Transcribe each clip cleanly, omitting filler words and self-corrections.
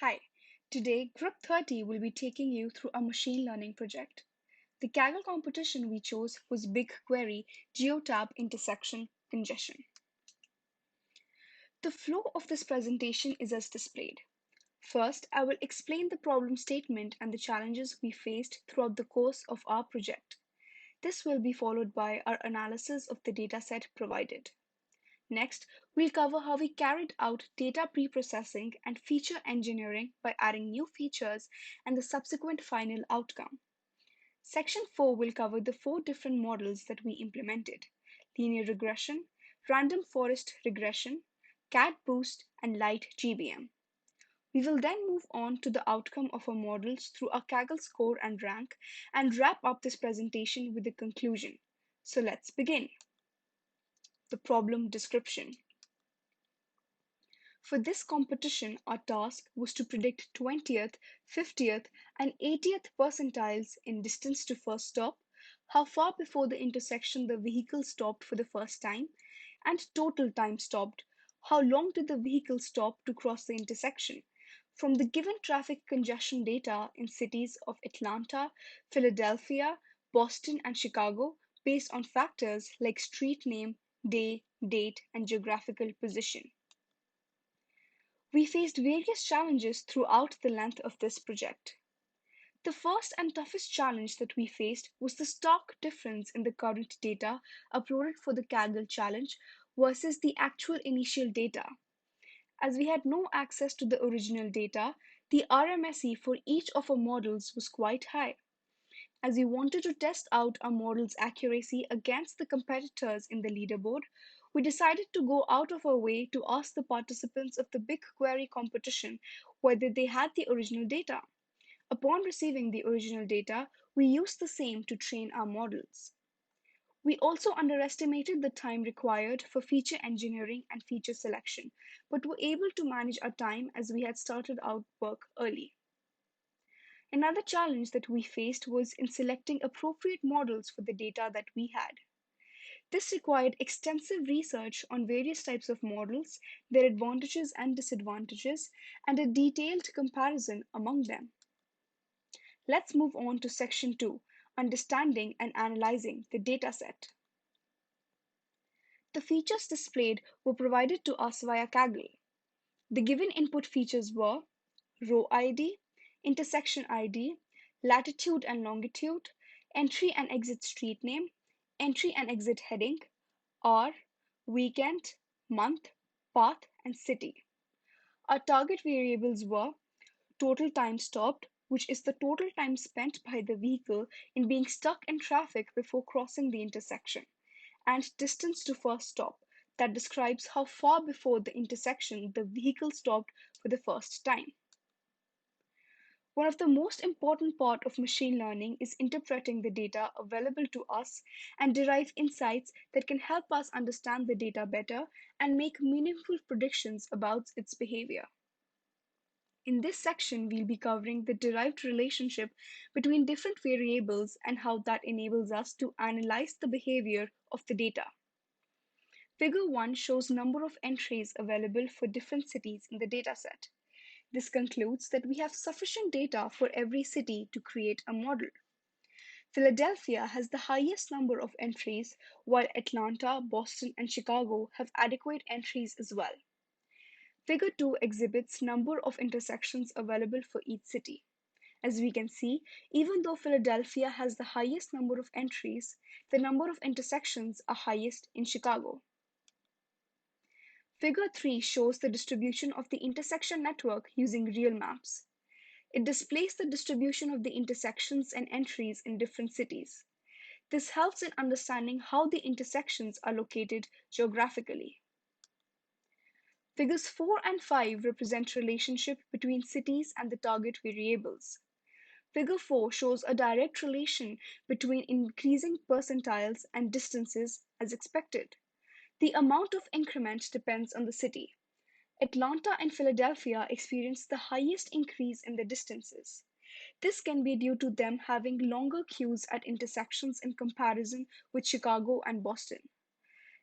Hi, today Group 30 will be taking you through a machine learning project. The Kaggle competition we chose was BigQuery Geotab Intersection Congestion. The flow of this presentation is as displayed. First, I will explain the problem statement and the challenges we faced throughout the course of our project. This will be followed by our analysis of the dataset provided. Next, we'll cover how we carried out data preprocessing and feature engineering by adding new features and the subsequent final outcome. Section 4 will cover the 4 different models that we implemented: linear regression, random forest regression, CAD boost, and light GBM. We will then move on to the outcome of our models through our Kaggle score and rank and wrap up this presentation with a conclusion. So let's begin. The problem description. For this competition, our task was to predict 20th, 50th, and 80th percentiles in distance to first stop, how far before the intersection the vehicle stopped for the first time, and total time stopped, how long did the vehicle stop to cross the intersection, from the given traffic congestion data in cities of Atlanta, Philadelphia, Boston, and Chicago, based on factors like street name, day, date, and geographical position. We faced various challenges throughout the length of this project. The first and toughest challenge that we faced was the stark difference in the current data uploaded for the Kaggle challenge versus the actual initial data. As we had no access to the original data, the RMSE for each of our models was quite high. As we wanted to test out our model's accuracy against the competitors in the leaderboard, we decided to go out of our way to ask the participants of the BigQuery competition whether they had the original data. Upon receiving the original data, we used the same to train our models. We also underestimated the time required for feature engineering and feature selection, but were able to manage our time as we had started our work early. Another challenge that we faced was in selecting appropriate models for the data that we had. This required extensive research on various types of models, their advantages and disadvantages, and a detailed comparison among them. Let's move on to Section 2, Understanding and Analyzing the Dataset. The features displayed were provided to us via Kaggle. The given input features were row ID, intersection ID, latitude and longitude, entry and exit street name, entry and exit heading, hour, weekend, month, path, and city. Our target variables were total time stopped, which is the total time spent by the vehicle in being stuck in traffic before crossing the intersection, and distance to first stop, that describes how far before the intersection the vehicle stopped for the first time. One of the most important parts of machine learning is interpreting the data available to us and derive insights that can help us understand the data better and make meaningful predictions about its behavior. In this section, we'll be covering the derived relationship between different variables and how that enables us to analyze the behavior of the data. Figure 1 shows number of entries available for different cities in the dataset. This concludes that we have sufficient data for every city to create a model. Philadelphia has the highest number of entries, while Atlanta, Boston, and Chicago have adequate entries as well. Figure 2 exhibits number of intersections available for each city. As we can see, even though Philadelphia has the highest number of entries, the number of intersections are highest in Chicago. Figure 3 shows the distribution of the intersection network using real maps. It displays the distribution of the intersections and entries in different cities. This helps in understanding how the intersections are located geographically. Figures 4 and 5 represent relationship between cities and the target variables. Figure 4 shows a direct relation between increasing percentiles and distances as expected. The amount of increment depends on the city. Atlanta and Philadelphia experienced the highest increase in the distances. This can be due to them having longer queues at intersections in comparison with Chicago and Boston.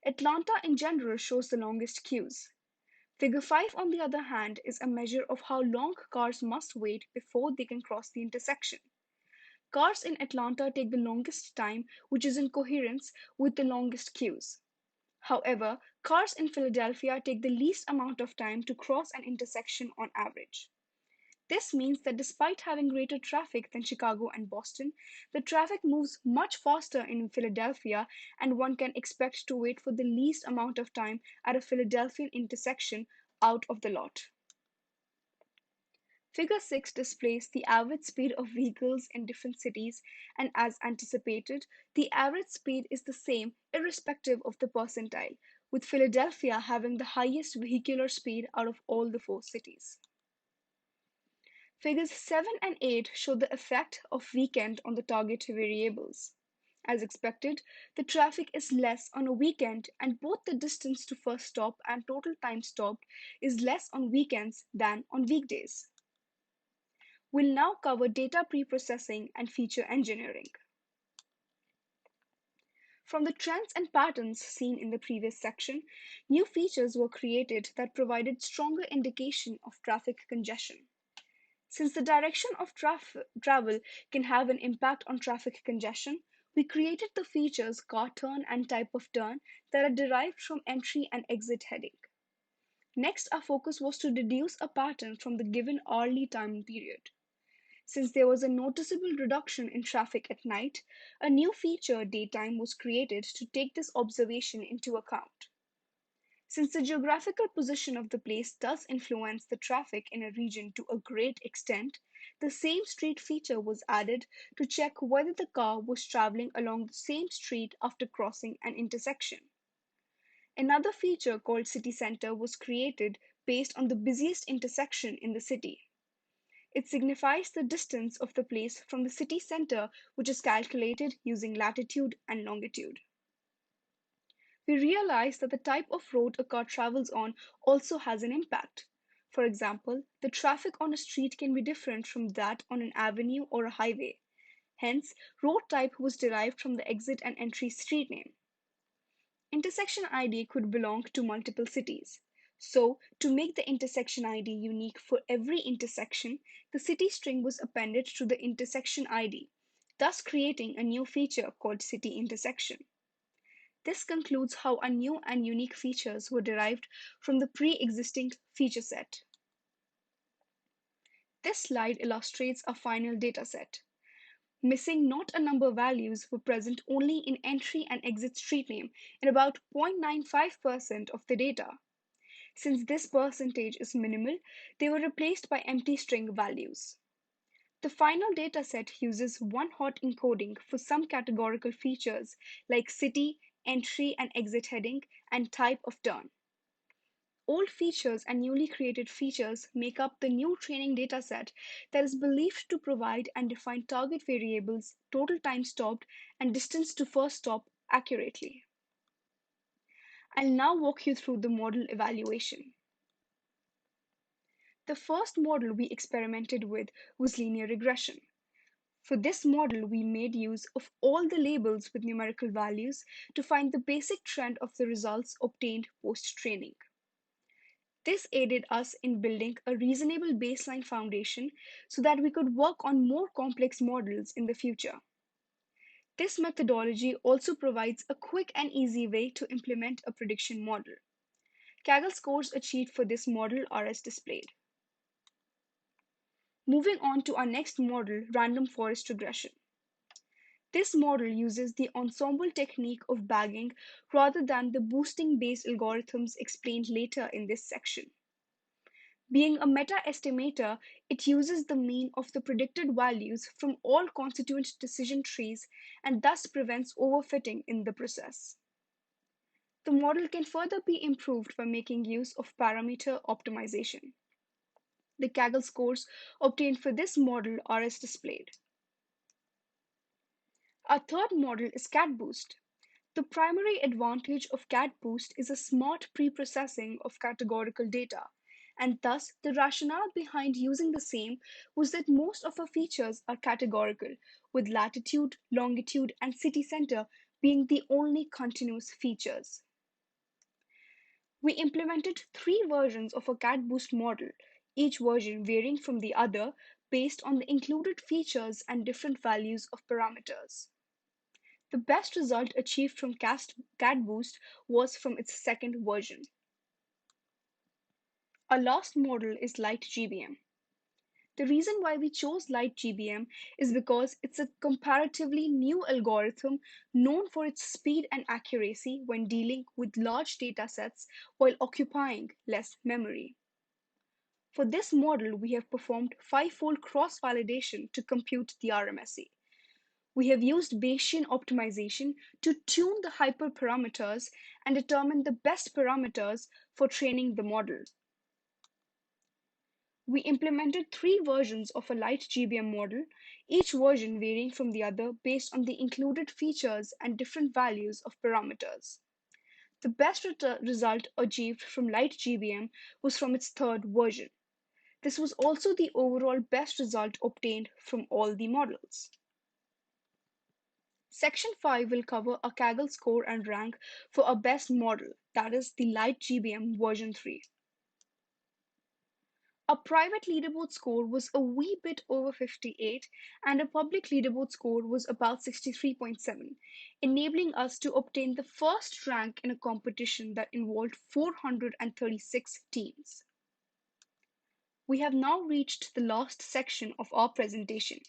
Atlanta in general shows the longest queues. Figure 5, on the other hand, is a measure of how long cars must wait before they can cross the intersection. Cars in Atlanta take the longest time, which is in coherence with the longest queues. However, cars in Philadelphia take the least amount of time to cross an intersection on average. This means that despite having greater traffic than Chicago and Boston, the traffic moves much faster in Philadelphia, and one can expect to wait for the least amount of time at a Philadelphian intersection out of the lot. Figure 6 displays the average speed of vehicles in different cities, and as anticipated, the average speed is the same irrespective of the percentile, with Philadelphia having the highest vehicular speed out of all the four cities. Figures 7 and 8 show the effect of weekend on the target variables. As expected, the traffic is less on a weekend, and both the distance to first stop and total time stopped is less on weekends than on weekdays. We'll now cover data preprocessing and feature engineering. From the trends and patterns seen in the previous section, new features were created that provided stronger indication of traffic congestion. Since the direction of travel can have an impact on traffic congestion, we created the features car turn and type of turn that are derived from entry and exit heading. Next, our focus was to deduce a pattern from the given hourly time period. Since there was a noticeable reduction in traffic at night, a new feature, daytime, was created to take this observation into account. Since the geographical position of the place does influence the traffic in a region to a great extent, the same street feature was added to check whether the car was traveling along the same street after crossing an intersection. Another feature called City Center was created based on the busiest intersection in the city. It signifies the distance of the place from the city center, which is calculated using latitude and longitude. We realize that the type of road a car travels on also has an impact. For example, the traffic on a street can be different from that on an avenue or a highway. Hence, road type was derived from the exit and entry street name. Intersection ID could belong to multiple cities. So, to make the intersection ID unique for every intersection, the city string was appended to the intersection ID, thus creating a new feature called city intersection. This concludes how our new and unique features were derived from the pre-existing feature set. This slide illustrates a final dataset. Missing not a number values were present only in entry and exit street name in about 0.95% of the data. Since this percentage is minimal, they were replaced by empty string values. The final dataset uses one-hot encoding for some categorical features like city, entry and exit heading, and type of turn. Old features and newly created features make up the new training dataset that is believed to provide and define target variables, total time stopped, and distance to first stop accurately. I'll now walk you through the model evaluation. The first model we experimented with was linear regression. For this model, we made use of all the labels with numerical values to find the basic trend of the results obtained post-training. This aided us in building a reasonable baseline foundation so that we could work on more complex models in the future. This methodology also provides a quick and easy way to implement a prediction model. Kaggle scores achieved for this model are as displayed. Moving on to our next model, random forest regression. This model uses the ensemble technique of bagging rather than the boosting-based algorithms explained later in this section. Being a meta-estimator, it uses the mean of the predicted values from all constituent decision trees and thus prevents overfitting in the process. The model can further be improved by making use of parameter optimization. The Kaggle scores obtained for this model are as displayed. Our third model is CatBoost. The primary advantage of CatBoost is a smart pre-processing of categorical data, and thus the rationale behind using the same was that most of our features are categorical, with latitude, longitude, and city center being the only continuous features. We implemented three versions of a cat boost model, each version varying from the other based on the included features and different values of parameters. The best result achieved from cat boost was from its second version. Our last model is Light GBM. The reason why we chose Light GBM is because it's a comparatively new algorithm known for its speed and accuracy when dealing with large data sets while occupying less memory. For this model, we have performed five-fold cross-validation to compute the RMSE. We have used Bayesian optimization to tune the hyperparameters and determine the best parameters for training the model. We implemented three versions of a light GBM model, each version varying from the other based on the included features and different values of parameters. The best result achieved from light GBM was from its third version. This was also the overall best result obtained from all the models. Section 5 will cover a Kaggle score and rank for our best model, that is the light GBM version 3. A private leaderboard score was a wee bit over 58, and a public leaderboard score was about 63.7, enabling us to obtain the first rank in a competition that involved 436 teams. We have now reached the last section of our presentation.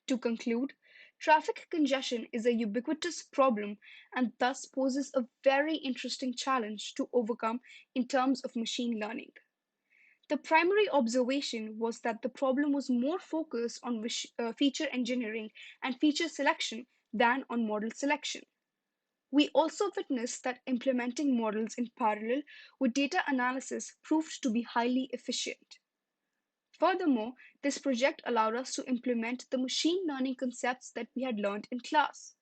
To conclude, traffic congestion is a ubiquitous problem and thus poses a very interesting challenge to overcome in terms of machine learning. The primary observation was that the problem was more focused on feature engineering and feature selection than on model selection. We also witnessed that implementing models in parallel with data analysis proved to be highly efficient. Furthermore, this project allowed us to implement the machine learning concepts that we had learned in class.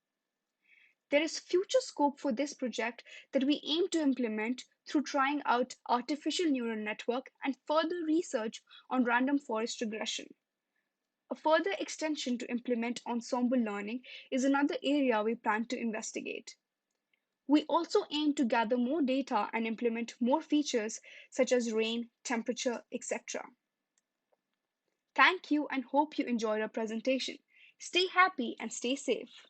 There is future scope for this project that we aim to implement through trying out artificial neural network and further research on random forest regression. A further extension to implement ensemble learning is another area we plan to investigate. We also aim to gather more data and implement more features such as rain, temperature, etc. Thank you and hope you enjoyed our presentation. Stay happy and stay safe.